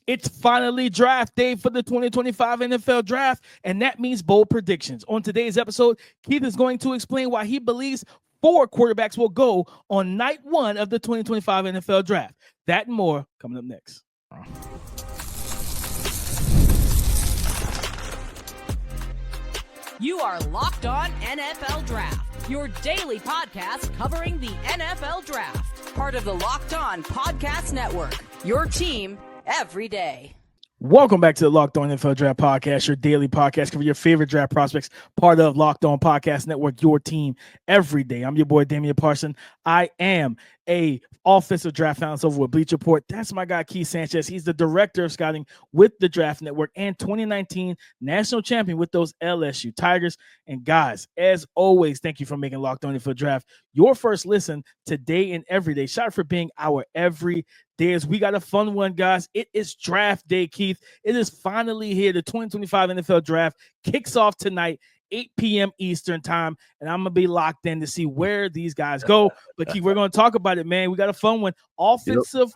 It's finally draft day for the 2025 NFL Draft, and that means bold predictions. On today's episode, Keith is going to explain why he believes 4 quarterbacks will go on night 1 of the 2025 NFL Draft. That and more coming up next. You are Locked On NFL Draft, your daily podcast covering the NFL Draft. Part of the Locked On Podcast Network, your team every day. Welcome back to the Locked On NFL Draft Podcast, your daily podcast covering your favorite draft prospects, part of Locked On Podcast Network, your team every day. I'm your boy, Damian Parson. I am a offensive draft analyst over with Bleacher Report. That's my guy, Keith Sanchez. He's the director of scouting with the Draft Network and 2019 national champion with those LSU Tigers. And guys, as always, thank you for making Locked On NFL Draft your first listen today and every day. Shout out for being our every day. We got a fun one, guys. It is draft day, Keith. It is finally here. The 2025 NFL Draft kicks off tonight, 8 p.m. Eastern time, and I'm going to be locked in to see where these guys go. But, Keith, we're going to talk about it, man. We got a fun one. Offensive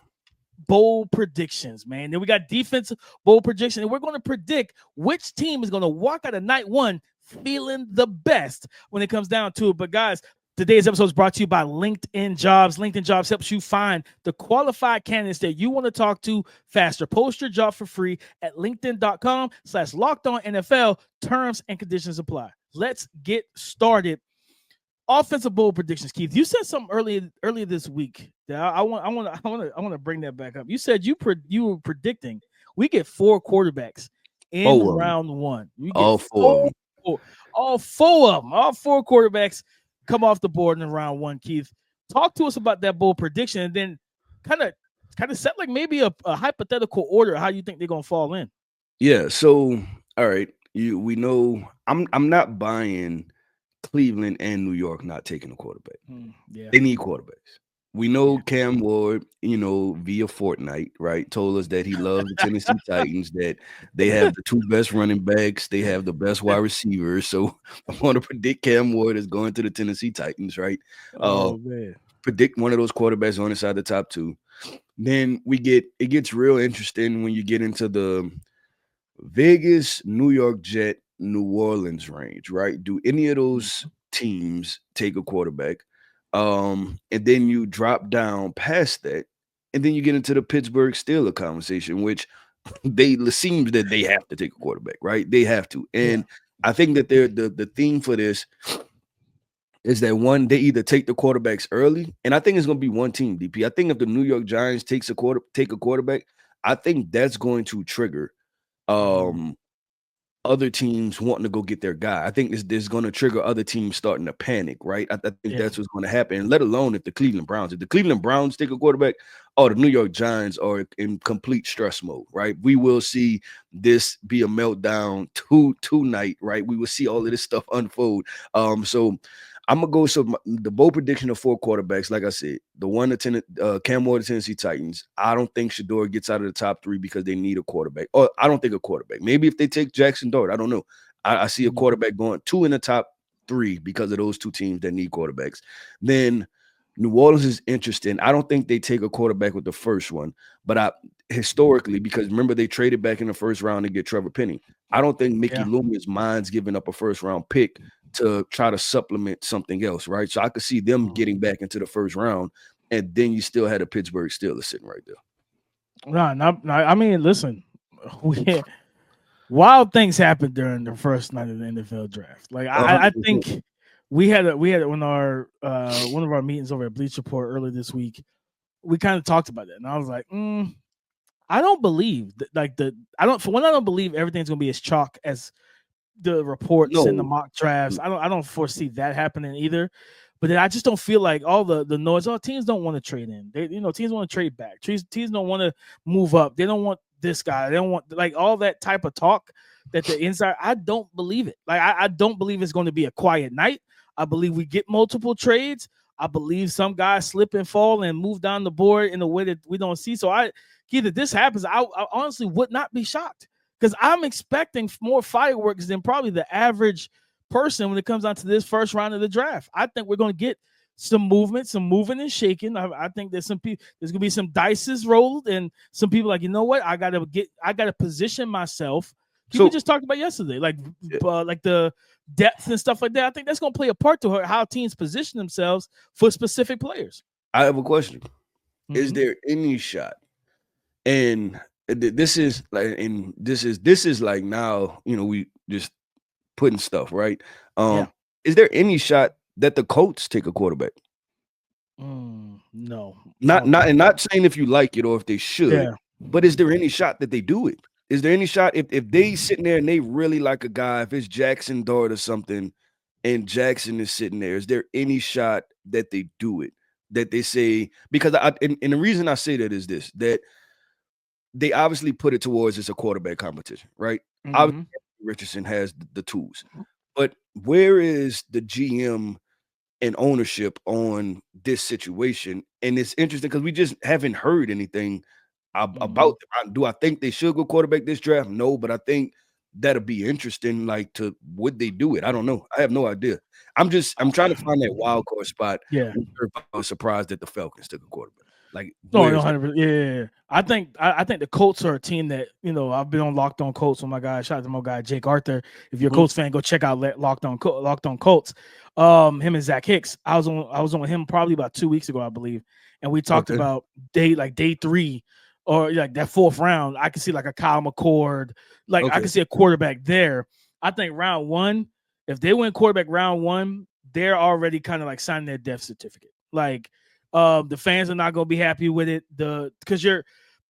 bold predictions, man. Then we got defensive bold predictions, and we're going to predict which team is going to walk out of night 1 feeling the best when it comes down to it. But, guys, today's episode is brought to you by LinkedIn Jobs. LinkedIn Jobs helps you find the qualified candidates that you want to talk to faster. Post your job for free at linkedin.com/LockedOnNFL. Terms and conditions apply. Let's get started. Offensive bold predictions, Keith. You said something earlier this week that I want to bring that back up. You said you were predicting we get 4 quarterbacks in round 1. All four of them. All 4 quarterbacks come off the board in round 1, Keith. Talk to us about that bold prediction, and then kind of set like maybe a hypothetical order how you think they're gonna fall in. Yeah. So, all right, we know I'm not buying Cleveland and New York not taking a quarterback. They need quarterbacks. We know Cam Ward, via Fortnite, right, told us that he loves the Tennessee Titans, that they have the 2 best running backs, they have the best wide receivers. So I want to predict Cam Ward is going to the Tennessee Titans, right? Predict one of those quarterbacks on inside the top 2. Then it gets real interesting when you get into the Vegas, New York Jet, New Orleans range, right? Do any of those teams take a quarterback? And then you drop down past that, and then you get into the Pittsburgh Steelers conversation, which seems that they have to take a quarterback, right? They have to. And I think that the theme for this is that they either take the quarterbacks early, and I think it's going to be one team, DP. I think if the New York Giants take a quarterback, I think that's going to trigger other teams wanting to go get their guy. I think this is going to trigger other teams starting to panic, right? I think that's what's going to happen, let alone if the Cleveland Browns take a quarterback, the New York Giants are in complete stress mode, right? We will see this be a meltdown tonight, right? We will see all of this stuff unfold. So I'm going to go. So the bold prediction of 4 quarterbacks, like I said, the one, Cam Ward, the Tennessee Titans. I don't think Shedeur gets out of the top 3 because they need a quarterback. Or I don't think a quarterback. Maybe if they take Jackson Dart, I don't know. I see a quarterback going 2 in the top 3 because of those 2 teams that need quarterbacks. Then New Orleans is interesting. I don't think they take a quarterback with the first one, but historically, because remember they traded back in the first round to get Trevor Penny. I don't think Mickey Loomis minds giving up a first round pick to try to supplement something else, right? So I could see them getting back into the first round, and then you still had a Pittsburgh Steelers sitting right there. No, I mean, listen, wild things happened during the first night of the NFL Draft. Like I think we had on our one of our meetings over at Bleacher Report earlier this week. We kind of talked about that, and I was like, I don't believe that. I don't believe everything's gonna be as chalk as the reports and the mock drafts. I don't foresee that happening either. But then I just don't feel like all the noise. Teams don't want to trade in. Teams want to trade back. Teams don't want to move up. They don't want this guy. They don't want like all that type of talk that the inside. I don't believe it. Like I don't believe it's going to be a quiet night. I believe we get multiple trades. I believe some guys slip and fall and move down the board in a way that we don't see. So either this happens, I honestly would not be shocked. Because I'm expecting more fireworks than probably the average person when it comes down to this first round of the draft. I think we're going to get some movement, some moving and shaking. I think there's some people. There's gonna be some dices rolled, and some people like, you know what? I gotta position myself. We just talked about yesterday, like the depth and stuff like that. I think that's gonna play a part to how teams position themselves for specific players. I have a question. Mm-hmm. Is there any shot? And this is like now, we just putting stuff right. Is there any shot that the Colts take a quarterback? No, not saying if you like it or if they should, but is there any shot that they do it? Is there any shot if they sitting there and they really like a guy, if it's Jackson Dart or something, and Jackson is sitting there, is there any shot that they do it? That they say, because and the reason I say that is this, that they obviously put it towards it's a quarterback competition, right? Obviously, Richardson has the tools, but where is the GM and ownership on this situation? And it's interesting because we just haven't heard anything about them. Do I think they should go quarterback this draft? No, but I think that'll be interesting. Like, would they do it? I don't know. I have no idea. I'm trying to find that wild card spot. Yeah, I was surprised that the Falcons took a quarterback. Like, no, 100%. Yeah. I think the Colts are a team that, I've been on Locked On Colts with my guy. Shout out to my guy Jake Arthur. If you're a Colts fan, go check out Locked On Colts. Him and Zach Hicks. I was on him probably about 2 weeks ago, I believe, and we talked about day 3 or like that 4th round. I can see like a Kyle McCord. I can see a quarterback there. I think round 1, if they win quarterback round 1, they're already kind of like signing their death certificate. Like, the fans are not going to be happy with it. Because you're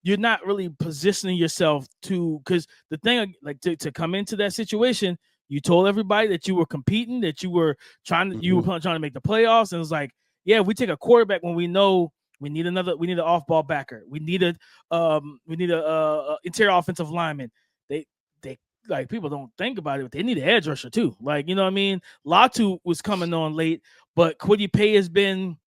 not really positioning yourself because the thing, like, to come into that situation, you told everybody that you were competing, that you were trying to make the playoffs, and it's like, yeah, we take a quarterback when we know we need an off-ball backer, we need a interior offensive lineman. They like, people don't think about it, but they need an edge rusher too. Like, you know what I mean? Latu was coming on late, but Kwity Paye has been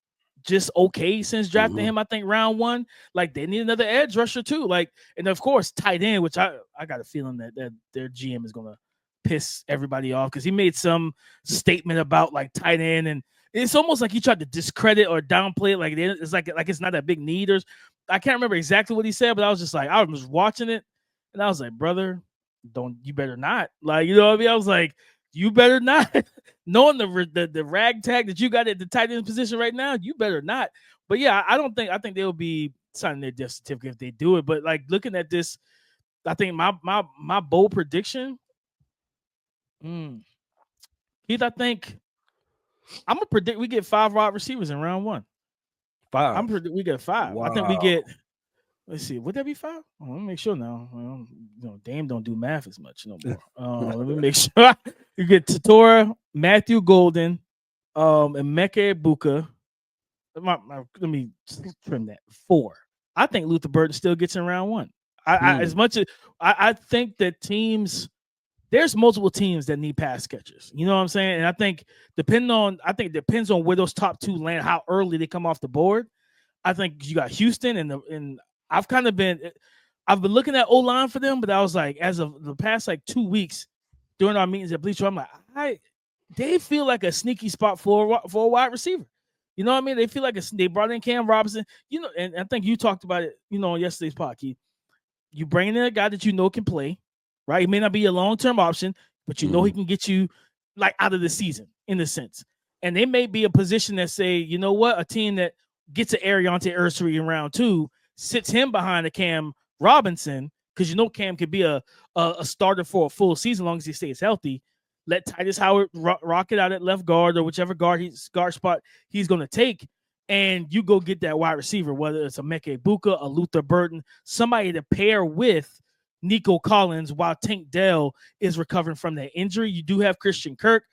just okay since drafting him. I think round 1, like, they need another edge rusher too. Like, and of course tight end, which I got a feeling that their GM is gonna piss everybody off because he made some statement about like tight end, and it's almost like he tried to discredit or downplay it. Like, it's like it's not a big need. Or I can't remember exactly what he said, but I was just like, I was watching it and I was like, brother, you better not. Like, you know what I mean? I was like, you better not. Knowing the ragtag that you got at the tight end position right now, you better not. But yeah, I think they'll be signing their death certificate if they do it. But like, looking at this, I think my bold prediction, Keith, I think I'm gonna predict we get 5 wide receivers in round 1. 5. I'm predict we get 5. Wow. I think we get. Let's see. Would that be 5? Let me make sure now. Dame don't do math as much no more. Let me make sure. You get Tatora, Matthew Golden, and Meke Ibuka. Let me trim that. 4. I think Luther Burton still gets in round 1. As much as I think that there's multiple teams that need pass catchers. You know what I'm saying? And I think it depends on where those top 2 land, how early they come off the board. I think you got Houston and I've been looking at O-line for them, but I was like, as of the past like 2 weeks during our meetings at Bleacher, I'm like, they feel like a sneaky spot for a wide receiver. You know what I mean? They feel like they brought in Cam Robinson, and I think you talked about it, on yesterday's podcast. You bring in a guy that can play, right? He may not be a long-term option, but he can get you like out of the season in a sense. And they may be a position that say, you know what, a team that gets an Ariante Ursery in round 2, sits him behind a Cam Robinson, because Cam could be a starter for a full season as long as he stays healthy. Let Titus Howard rock it out at left guard or whichever guard spot he's going to take, and you go get that wide receiver, whether it's a Meke Ibuka, a Luther Burton, somebody to pair with Nico Collins while Tank Dell is recovering from that injury. You do have Christian Kirk.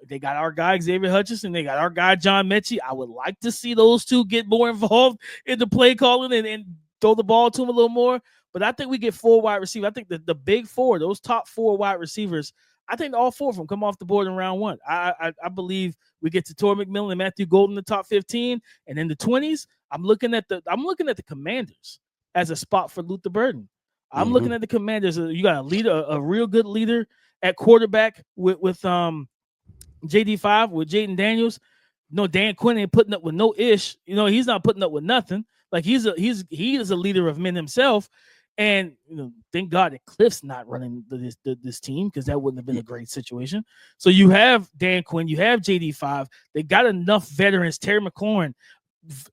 They got our guy Xavier Hutchinson. They got our guy John Mechie. I would like to see those two get more involved in the play calling and throw the ball to them a little more. But I think we get 4 wide receivers. I think the big 4, those top 4 wide receivers, I think all 4 of them come off the board in round 1. I believe we get to Torrey McMillan and Matthew Golden in the top 15, and in the 20s, I'm looking at the Commanders as a spot for Luther Burton. I'm looking at the Commanders. You got a leader, a real good leader at quarterback with JD5 with Jaden Daniels. Dan Quinn ain't putting up with no ish. He's not putting up with nothing. Like he is a leader of men himself. And thank God that Cliff's not running this team, because that wouldn't have been a great situation. So you have Dan Quinn, you have JD5. They got enough veterans. Terry McLaurin,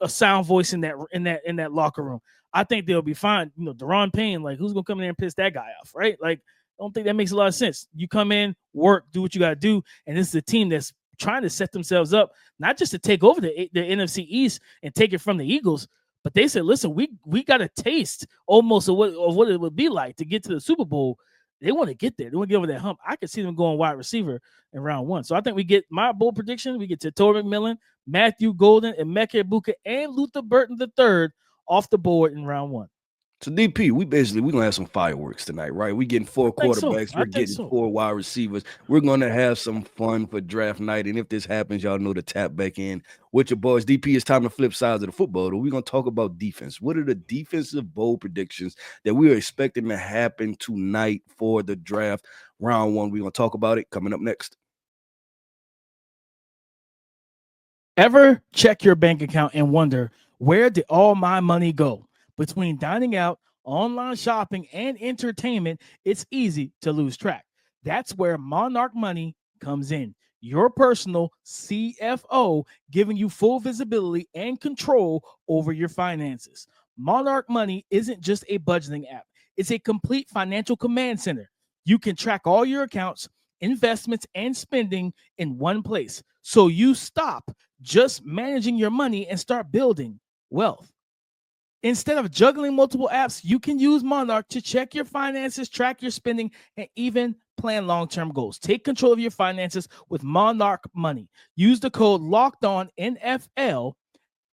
a sound voice in that locker room. I think they'll be fine. Deron Payne, like, who's gonna come in there and piss that guy off, right? Like, I don't think that makes a lot of sense. You come in, work, do what you gotta do, and this is a team that's trying to set themselves up not just to take over the NFC East and take it from the Eagles. But they said, listen, we got a taste almost of what it would be like to get to the Super Bowl. They want to get there. They want to get over that hump. I could see them going wide receiver in round 1. So I think we get my bold prediction. We get to Torrey McMillan, Matthew Golden, and Emeka Egbuka, and Luther Burton III off the board in round 1. So DP, we're gonna have some fireworks tonight, right? We're getting 4 quarterbacks, we're getting 4 wide receivers. We're gonna have some fun for draft night. And if this happens, y'all know to tap back in with your boys. DP, it's time to flip sides of the football. We're gonna talk about defense. What are the defensive bold predictions that we are expecting to happen tonight for the draft round 1? We're gonna talk about it coming up next. Ever check your bank account and wonder, where did all my money go? Between dining out, online shopping, and entertainment, it's easy to lose track. That's where Monarch Money comes in. Your personal CFO, giving you full visibility and control over your finances. Monarch Money isn't just a budgeting app. It's a complete financial command center. You can track all your accounts, investments, and spending in one place. So you stop just managing your money and start building wealth. Instead of juggling multiple apps, you can use Monarch to check your finances, track your spending, and even plan long-term goals. Take control of your finances with Monarch Money. Use the code LOCKEDONNFL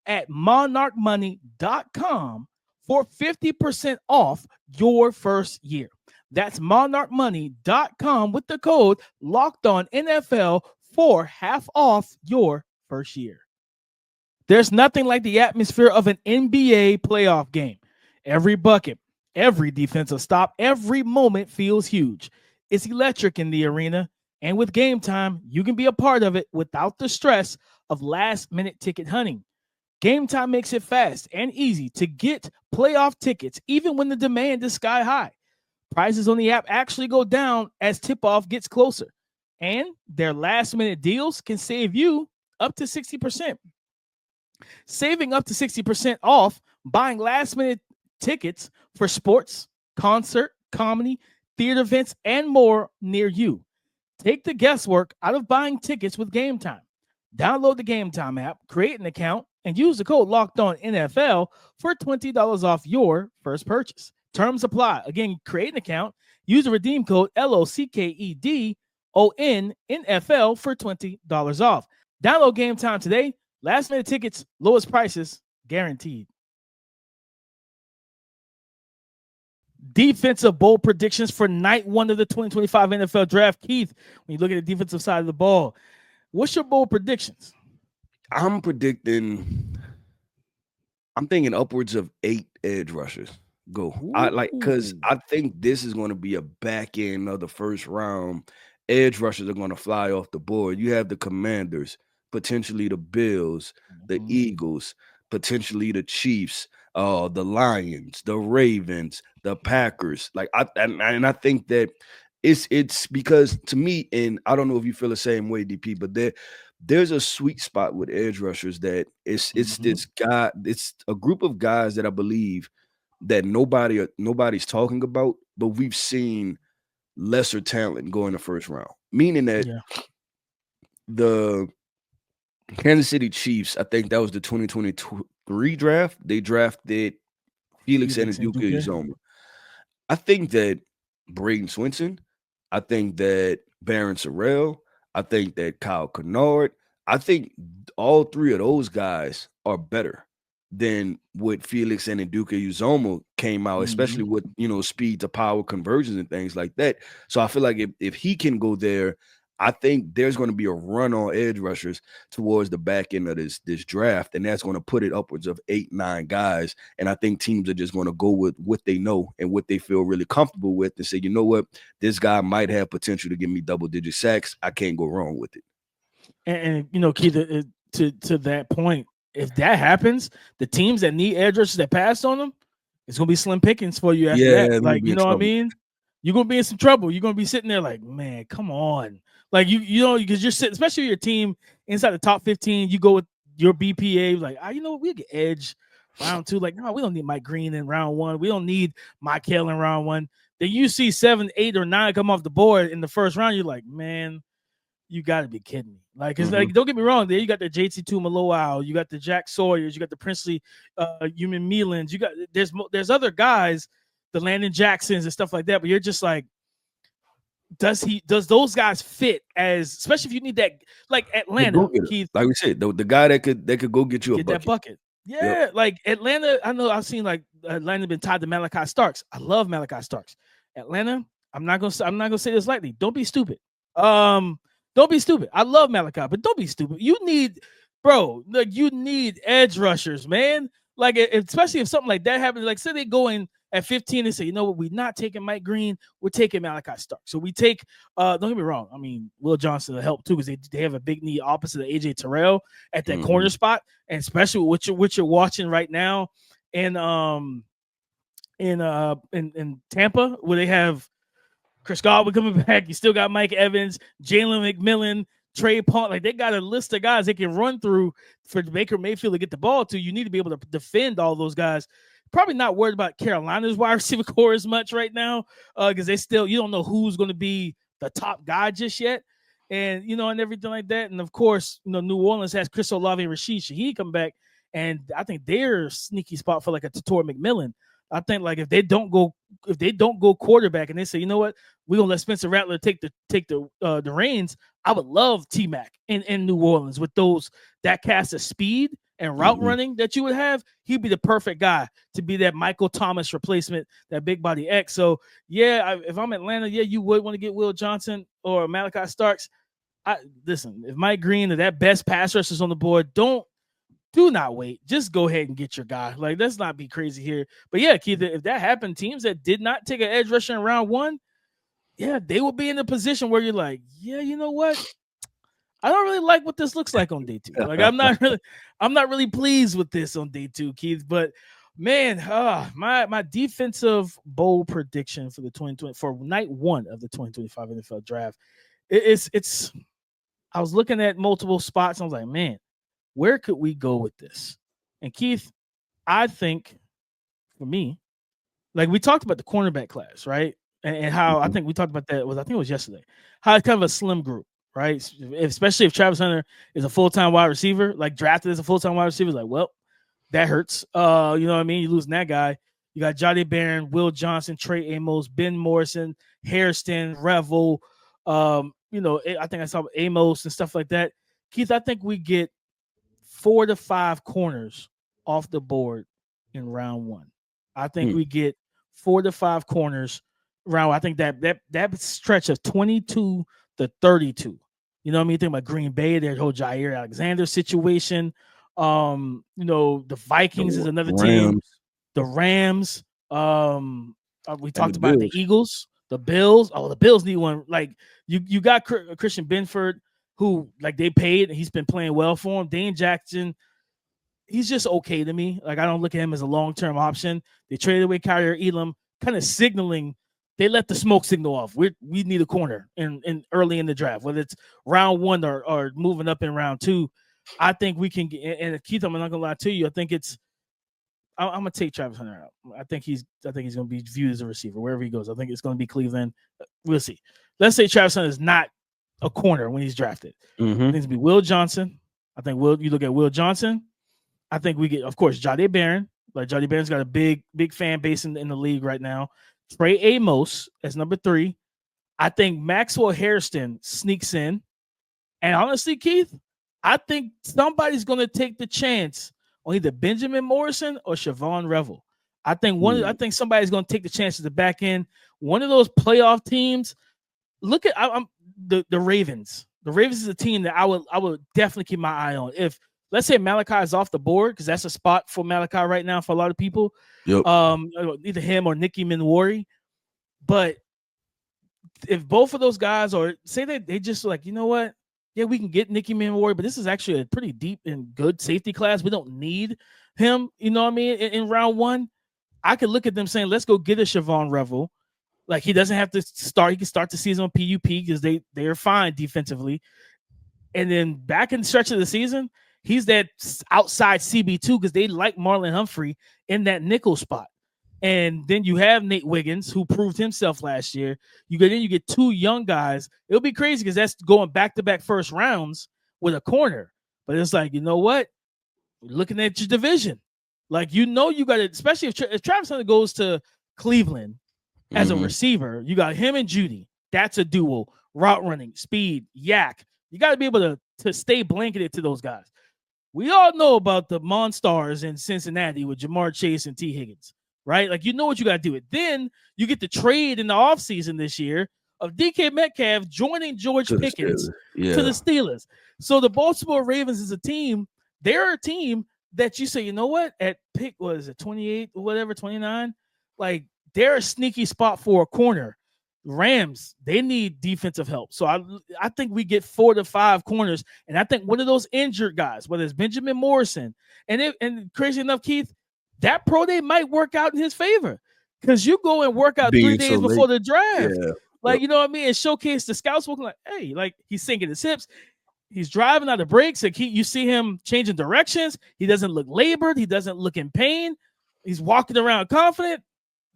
at monarchmoney.com for 50% off your first year. That's monarchmoney.com with the code LOCKEDONNFL for half off your first year. There's nothing like the atmosphere of an NBA playoff game. Every bucket, every defensive stop, every moment feels huge. It's electric in the arena, and with Game Time, you can be a part of it without the stress of last-minute ticket hunting. Game Time makes it fast and easy to get playoff tickets, even when the demand is sky high. Prices on the app actually go down as tip-off gets closer, and their last-minute deals can save you up to 60%. Saving up to 60% off buying last-minute tickets for sports, concert, comedy, theater events, and more near you. Take the guesswork out of buying tickets with Game Time. Download the Game Time app, create an account, and use the code LOCKEDONNFL for $20 off your first purchase. Terms apply. Again, create an account, use the redeem code LOCKEDONNFL for $20 off. Download Game Time today. Last minute tickets, lowest prices, guaranteed. Defensive bold predictions for night 1 of the 2025 NFL Draft. Keith, when you look at the defensive side of the ball, what's your bold predictions? I'm thinking upwards of 8 edge rushers. Go. Because I think this is going to be a back end of the first round. Edge rushers are going to fly off the board. You have the Commanders, potentially the Bills, the Eagles, potentially the Chiefs, the Lions, the Ravens, the Packers. I think that it's because, to me, and I don't know if you feel the same way, DP, but there's a sweet spot with edge rushers that it's this guy, it's a group of guys that I believe that nobody's talking about, but we've seen lesser talent go in the first round. Meaning that the Kansas City Chiefs, I think that was the 2023 draft. They drafted Felix Anudike-Uzomah. I think that Braden Swinson, I think that Barron Sorrell, I think that Kyle Kennard, I think all 3 of those guys are better than what Felix Anudike-Uzomah came out, especially with speed to power conversions and things like that. So I feel like if he can go there, I think there's going to be a run on edge rushers towards the back end of this draft, and that's going to put it upwards of 8-9 guys. And I think teams are just going to go with what they know and what they feel really comfortable with and say, you know what, this guy might have potential to give me double-digit sacks. I can't go wrong with it. And Keith, to that point, if that happens, the teams that need edge rushers that pass on them, it's gonna be slim pickings for you after that. Like, you know what I mean? You're gonna be in some trouble. You're gonna be sitting there like, man, come on. Like you know, because you're sitting, especially your team inside the top 15, you go with your BPA, like, you know what, we'll get edge round 2. Like, no, we don't need Mike Green in round 1. We don't need Mike Hale in round 1. Then you see 7, 8, or 9 come off the board in the first round. You're like, man, you got to be kidding me. Like, it's like, don't get me wrong. There you got the JT2 Malowau, you got the Jack Sawyers, you got the Princely Human Melans. You got there's other guys, the Landon Jacksons and stuff like that. But you're just like, does those guys fit as, especially if you need that, like Atlanta, Keith, like we said, the guy that could go get you a bucket. That bucket. Yeah, like Atlanta. I know I've seen like Atlanta been tied to Malachi Starks. I love Malachi Starks. Atlanta, I'm not gonna say this lightly. Don't be stupid. Don't be stupid. I love Malachi, but don't be stupid. You need edge rushers, man. Like, especially if something like that happens, like say they go in at 15 and say, you know what, we're not taking Mike Green, we're taking Malachi Stark. So we take, don't get me wrong, I mean, Will Johnson will help too, because they have a big need opposite of AJ Terrell at that corner spot, and especially what you're watching right now in Tampa, where they have Chris Godwin coming back. You still got Mike Evans, Jalen McMillan, Trey Paul. Like, they got a list of guys they can run through for Baker Mayfield to get the ball to. You need to be able to defend all those guys. Probably not worried about Carolina's wide receiver core as much right now, because you don't know who's going to be the top guy just yet, and and everything like that. And of course, New Orleans has Chris Olave and Rashid Shaheed come back, and I think they're a sneaky spot for like a Tutor McMillan. I think like if they don't go quarterback and they say, you know what, we're gonna let Spencer Rattler take the reins. I would love T-Mac in New Orleans with that cast of speed and route running that you would have. He'd be the perfect guy to be that Michael Thomas replacement, that big body X. So yeah, if I'm Atlanta, yeah, you would want to get Will Johnson or Malachi Starks. Listen, if Mike Green or that best pass rush is on the board, do not wait. Just go ahead and get your guy. Like, let's not be crazy here. But yeah, Keith, if that happened, teams that did not take an edge rusher in round 1, yeah, they will be in a position where you're like, yeah, you know what? I don't really like what this looks like on day 2. Like, I'm not really pleased with this on day 2, Keith. But man, my defensive bold prediction for the 2020 for night 1 of the 2025 NFL draft, it's. I was looking at multiple spots. And I was like, man, where could we go with this? And Keith, I think for me, like we talked about the cornerback class, right? And how I think we talked about that I think it was yesterday. How it's kind of a slim group, right? Especially if Travis Hunter is a full-time wide receiver, like drafted as a full-time wide receiver, like, well, that hurts. You know what I mean? You're losing that guy. You got Jahdae Barron, Will Johnson, Trey Amos, Ben Morrison, Hairston, Revel. I think I saw Amos and stuff like that. Keith, I think we get 4 to 5 corners off the board in round 1. I think we get 4 to 5 corners round. I think that stretch of 22 to 32. You know what I mean? Think about Green Bay, their whole Jair Alexander situation. The Vikings is another team. The Rams. We talked about the Eagles, the Bills. Oh, the Bills need one. Like you got Christian Benford, who like they paid and he's been playing well for him. Dane Jackson, he's just okay to me. Like I don't look at him as a long-term option. They traded away Kyrie Elam, kind of signaling they let the smoke signal off. We need a corner in early in the draft, whether it's round 1 or moving up in round 2. I think we can get. And Keith, I'm not gonna lie to you. I think I'm gonna take Travis Hunter out. I think he's gonna be viewed as a receiver wherever he goes. I think it's gonna be Cleveland. We'll see. Let's say Travis Hunter is not a corner when he's drafted. It needs to be Will Johnson. I think you look at Will Johnson. I think we get, of course, Jahdae Barron. Like Jahdae Barron's got a big fan base in the league right now. Trey Amos as number 3. I think Maxwell Hairston sneaks in. And honestly, Keith, I think somebody's going to take the chance on either Benjamin Morrison or Siobhan Revel. I think somebody's going to take the chance at the back end. One of those playoff teams. Look at the Ravens. The Ravens is a team that I would definitely keep my eye on. If let's say Malachi is off the board, because that's a spot for Malachi right now for a lot of people. Yep. Either him or Nicky Minwari. But if both of those guys, or say that they just like, you know what, yeah, we can get Nicky Manwari, but this is actually a pretty deep and good safety class. We don't need him, you know what I mean, in round one. I could look at them saying, let's go get a Siobhan Revel. Like, he doesn't have to start. He can start the season on PUP because they are fine defensively. And then back in the stretch of the season, he's that outside CB2 because they like Marlon Humphrey in that nickel spot. And then you have Nate Wiggins, who proved himself last year. You get two young guys. It'll be crazy because that's going back-to-back first rounds with a corner. But it's like, you know what? Looking at your division. Like, you got it, especially if Travis Hunter goes to Cleveland as a receiver, you got him and Judy. That's a duo. Route running, speed, yak. You got to be able to stay blanketed to those guys. We all know about the Monstars in Cincinnati with Jamar Chase and T. Higgins. Right? Like, you know what you got to do it. Then you get the trade in the offseason this year of DK Metcalf joining George Pickens to the Steelers. So the Baltimore Ravens is a team. They're a team that you say, you know what? At pick, what is it, 28 or whatever, 29? Like, they're a sneaky spot for a corner. Rams, they need defensive help. So I think we get 4 to 5 corners. And I think one of those injured guys, whether it's Benjamin Morrison, and crazy enough, Keith, that pro day might work out in his favor because you go and work out 3 days before the draft. Yeah. Like, you know what I mean? And showcase the scouts looking like, hey, like, he's sinking his hips. He's driving out of breaks. Like, you see him changing directions. He doesn't look labored. He doesn't look in pain. He's walking around confident.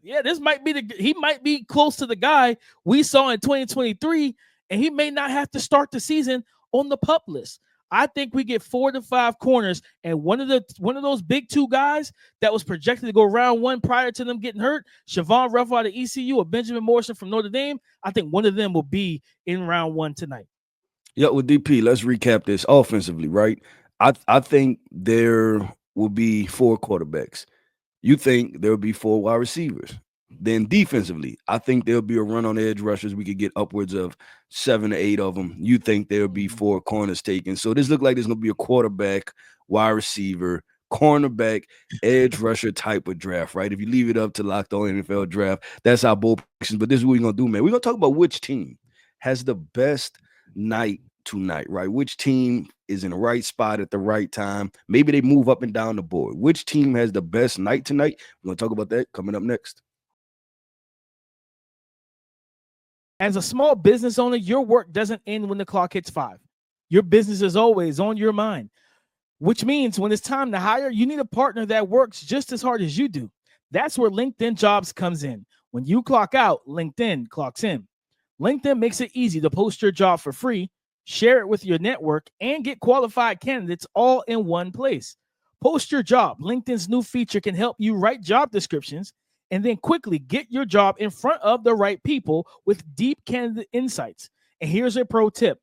Yeah, this might be he might be close to the guy we saw in 2023, and he may not have to start the season on the PUP list. I think we get 4 to 5 corners, and one of those big two guys that was projected to go round one prior to them getting hurt, Siobhan Revel out of ECU or Benjamin Morrison from Notre Dame, I think one of them will be in round one tonight. Yeah, with DP, let's recap this offensively, right? I think there will be 4 quarterbacks. You think there will be 4 wide receivers. Then defensively, I think there'll be a run on edge rushers. We could get upwards of 7 to 8 of them. You think there'll be 4 corners taken. So this looks like there's going to be a quarterback, wide receiver, cornerback, edge rusher type of draft, right? If you leave it up to Locked On NFL Draft, that's our bold predictions. But this is what we're going to do, man. We're going to talk about which team has the best night tonight, right? Which team is in the right spot at the right time? Maybe they move up and down the board. Which team has the best night tonight? We're going to talk about that coming up next. As a small business owner, your work doesn't end when the clock hits 5. Your business is always on your mind, which means when it's time to hire, you need a partner that works just as hard as you do. That's where LinkedIn Jobs comes in. When you clock out, LinkedIn clocks in. LinkedIn makes it easy to post your job for free, share it with your network, and get qualified candidates all in one place. Post your job. LinkedIn's new feature can help you write job descriptions and then quickly get your job in front of the right people with deep candidate insights. And here's a pro tip.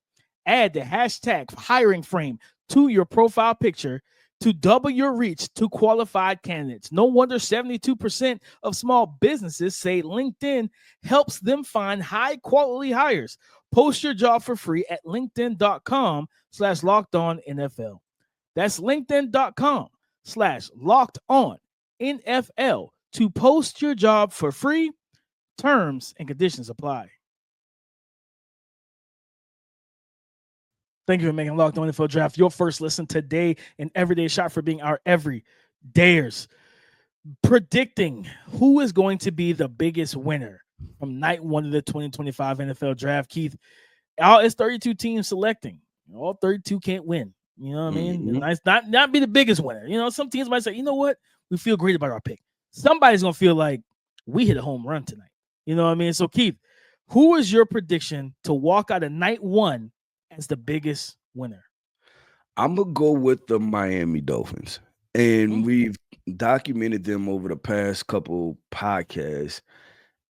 Add the hashtag hiring frame to your profile picture to double your reach to qualified candidates. No wonder 72% of small businesses say LinkedIn helps them find high-quality hires. Post your job for free at linkedin.com/lockedonnfl. That's linkedin.com/lockedonnfl to post your job for free. Terms and conditions apply. Thank you for making Locked On NFL Draft your first listen today and everyday shot for being our everydayers. Predicting who is going to be the biggest winner from night 1 of the 2025 NFL Draft. Keith, it's 32 teams selecting. All 32 can't win. You know what I mean? Nice, not be the biggest winner. You know, some teams might say, you know what? We feel great about our pick. Somebody's going to feel like we hit a home run tonight. You know what I mean? So, Keith, who is your prediction to walk out of night 1 as the biggest winner? I'm going to go with the Miami Dolphins. And we've documented them over the past couple podcasts.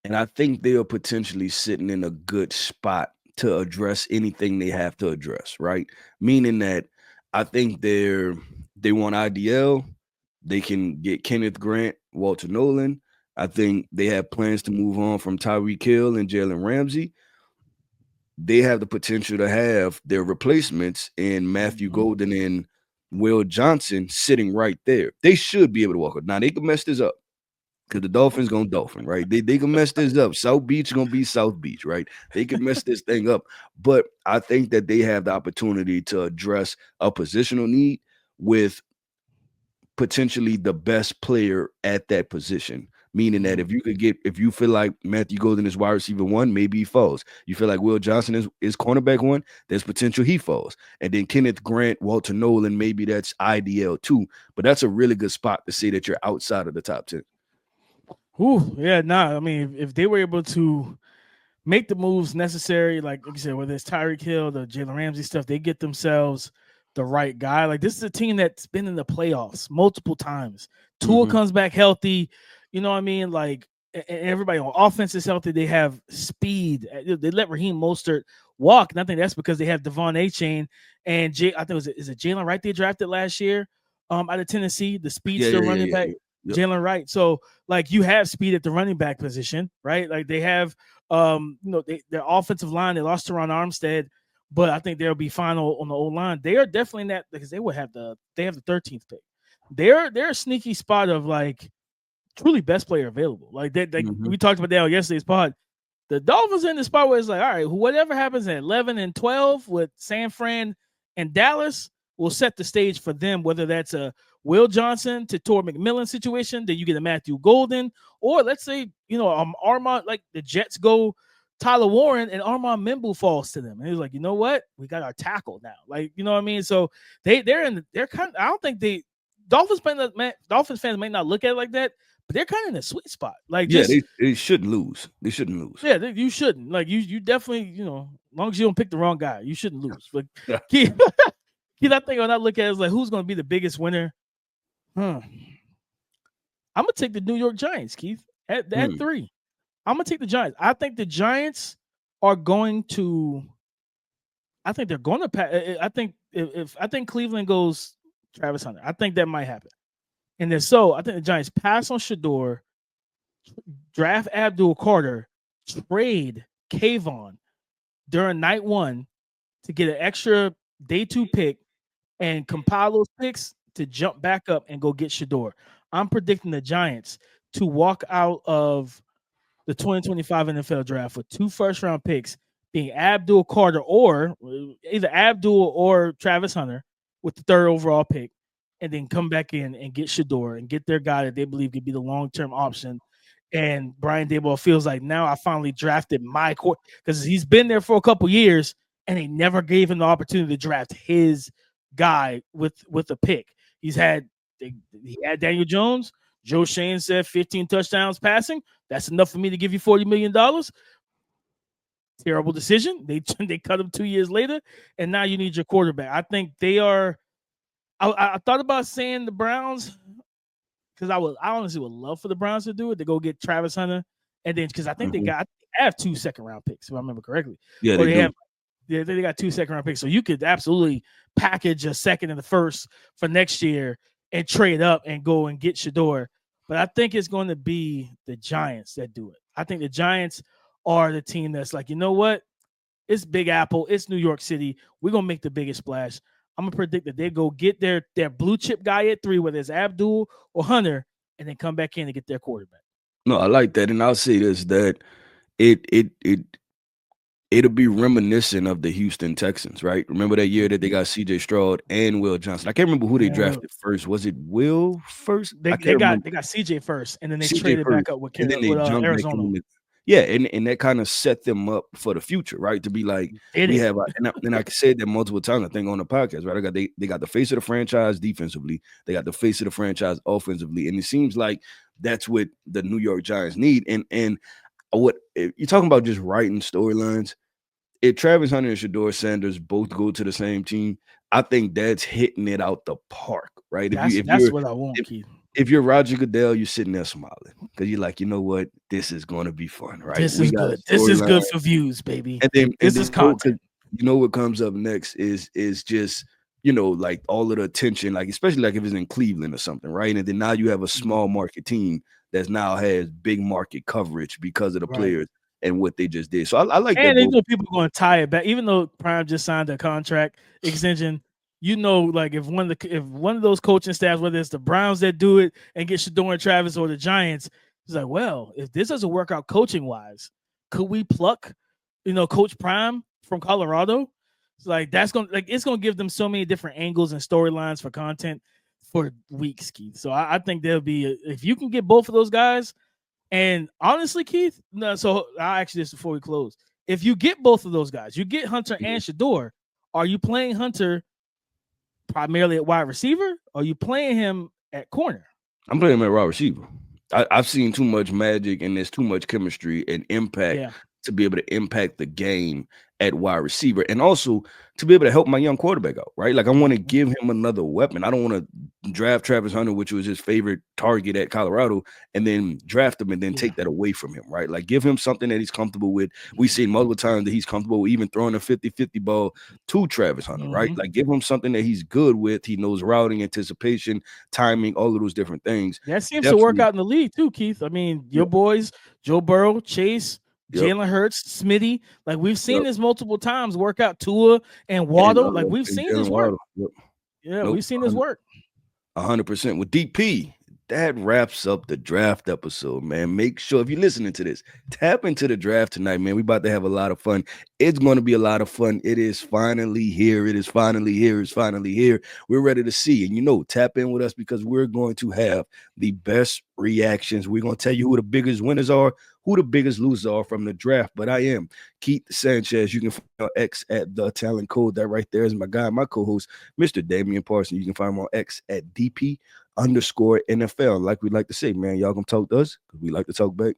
And I think they are potentially sitting in a good spot to address anything they have to address, right? Meaning that I think they want IDL. They can get Kenneth Grant, Walter Nolan. I think they have plans to move on from Tyreek Hill and Jalen Ramsey. They have the potential to have their replacements in Matthew Golden and Will Johnson sitting right there. They should be able to walk up. Now, they could mess this up because the Dolphins gonna Dolphin, right? They can mess this up. South Beach gonna be South Beach, right? They can mess this thing up. But I think that they have the opportunity to address a positional need with potentially the best player at that position. Meaning that if you feel like Matthew Golden is wide receiver 1, maybe he falls. You feel like Will Johnson is cornerback 1, there's potential he falls. And then Kenneth Grant, Walter Nolan, maybe that's IDL 2. But that's a really good spot to say that you're outside of the top 10. Ooh, yeah, I mean, if they were able to make the moves necessary, like you said, whether it's Tyreek Hill, the Jalen Ramsey stuff, they get themselves the right guy. Like, this is a team that's been in the playoffs multiple times. Tua comes back healthy. You know what I mean? Like, and everybody on offense is healthy. They have speed. They let Raheem Mostert walk, and I think that's because they have Devon Achane and I think is it Jalen Wright they drafted last year out of Tennessee, the speedster running back. Yep. Jalen Wright. So, like, you have speed at the running back position, right? Like, they have, their offensive line. They lost to Ron Armstead, but I think they'll be fine on the old line. They are definitely in that because they have the 13th pick. They're a sneaky spot of like truly best player available. Like that, we talked about that on yesterday's pod. The Dolphins are in the spot where it's like, all right, whatever happens at 11 and 12 with San Fran and Dallas will set the stage for them, whether that's a Will Johnson to Tor McMillan situation, then you get a Matthew Golden, or let's say, Armand, like the Jets go Tyler Warren and Armand Membu falls to them. And he's like, you know what? We got our tackle now. Like, you know what I mean? So they're kind of, I don't think Dolphins fans may not look at it like that, but they're kind of in a sweet spot. Like, they shouldn't lose. They shouldn't lose. Yeah, you shouldn't. Like, you definitely, as long as you don't pick the wrong guy, you shouldn't lose. But Keith, I think when I look at it, it's like, who's going to be the biggest winner? I'm going to take the New York Giants, Keith, at 3. I'm going to take the Giants. I think the Giants are going to – I think they're going to pass. I think I think Cleveland goes Travis Hunter. I think that might happen. And then I think the Giants pass on Shador, draft Abdul Carter, trade Kayvon during night 1 to get an extra day 2 pick and compile those picks to jump back up and go get Shador. I'm predicting the Giants to walk out of the 2025 NFL draft with 2 first-round picks, being Abdul Carter or either Abdul or Travis Hunter with the 3rd overall pick, and then come back in and get Shador and get their guy that they believe could be the long-term option. And Brian Daboll feels like, now I finally drafted my core, because he's been there for a couple years and they never gave him the opportunity to draft his guy with a pick. He had Daniel Jones. Joe Shane said 15 touchdowns passing. That's enough for me to give you $40 million. Terrible decision. They cut him 2 years later, and now you need your quarterback. I think they are. I thought about saying the Browns, because I honestly would love for the Browns to do it, to go get Travis Hunter, and then because I think they have 2 second-round picks, if I remember correctly. Yeah, they got 2 second-round picks, so you could absolutely package a second and the first for next year and trade up and go and get Shador. But I think it's going to be the Giants that do it. I think the Giants are the team that's like, you know what? It's Big Apple. It's New York City. We're going to make the biggest splash. I'm going to predict that they go get their blue chip guy at 3, whether it's Abdul or Hunter, and then come back in and get their quarterback. No, I like that. And I'll say this, that it'll be reminiscent of the Houston Texans, right? Remember that year that they got C.J. Stroud and Will Johnson? I can't remember who they drafted first. Was it Will first? They got C.J. first, and then they traded back up with Arizona. Yeah, and that kind of set them up for the future, right? To be like, and I said that multiple times, I think, on the podcast, right? They got the face of the franchise defensively, they got the face of the franchise offensively, and it seems like that's what the New York Giants need. And what you're talking about, just writing storylines. If Travis Hunter and Shador Sanders both go to the same team, I think that's hitting it out the park, right? That's what I want, Keith. If you're Roger Goodell, you're sitting there smiling because you're like, you know what? This is going to be fun, right? This is good. This is good for views, baby. This is content. You know what comes up next is just, like all of the attention, like especially like if it's in Cleveland or something, right? And then now you have a small market team that now has big market coverage because of the players and what they just did. So I like that. And people are going to tie it back, even though Prime just signed a contract extension. Like if one of those coaching staffs, whether it's the Browns that do it and get Shador and Travis, or the Giants, He's like, well, if this doesn't work out coaching wise, could we pluck, Coach Prime from Colorado? It's like it's gonna give them so many different angles and storylines for content for weeks, Keith. So I think there'll be if you can get both of those guys, and honestly, Keith, no. So I'll ask you this before we close: if you get both of those guys, you get Hunter and Shador. Are you playing Hunter primarily at wide receiver? Or are you playing him at corner? I'm playing him at wide receiver. I've seen too much magic and there's too much chemistry and impact to be able to impact the game at wide receiver, and also to be able to help my young quarterback out, right? Like I want to give him another weapon. I don't want to draft Travis Hunter, which was his favorite target at Colorado, and then draft him and then take that away from him, right? Like give him something that he's comfortable with. We've seen multiple times that he's comfortable with even throwing a 50-50 ball to Travis Hunter, right? Like give him something that he's good with. He knows routing, anticipation, timing, all of those different things. That seems to work out in the league too, Keith. I mean, your boys, Joe Burrow, Chase, Jalen Hurts, Smitty, like we've seen this multiple times work out. Tua and Waddle, like we've seen this work. Yeah, we've seen this work. 100% with DP. That wraps up the draft episode, man. Make sure if you're listening to this, tap into the draft tonight, man. We about to have a lot of fun. It's going to be a lot of fun. It is finally here. It is finally here. It's finally here. We're ready to see. And tap in with us because we're going to have the best reactions. We're going to tell you who the biggest winners are, who the biggest losers are from the draft. But I am Keith Sanchez. You can find me on X at The Talent Code. That right there is my guy, my co-host, Mr. Damian Parson. You can find him on X at DP_NFL. Like we like to say, man, y'all gonna talk to us because we like to talk back.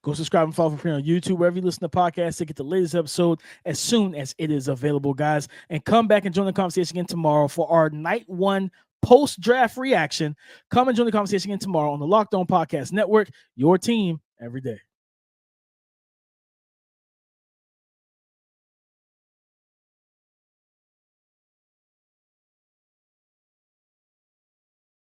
Go subscribe and follow for on YouTube, wherever you listen to podcasts to get the latest episode as soon as it is available, guys. And come back and join the conversation again tomorrow for our night one post-draft reaction. Come and join the conversation again tomorrow on the Locked On Podcast Network, your team every day.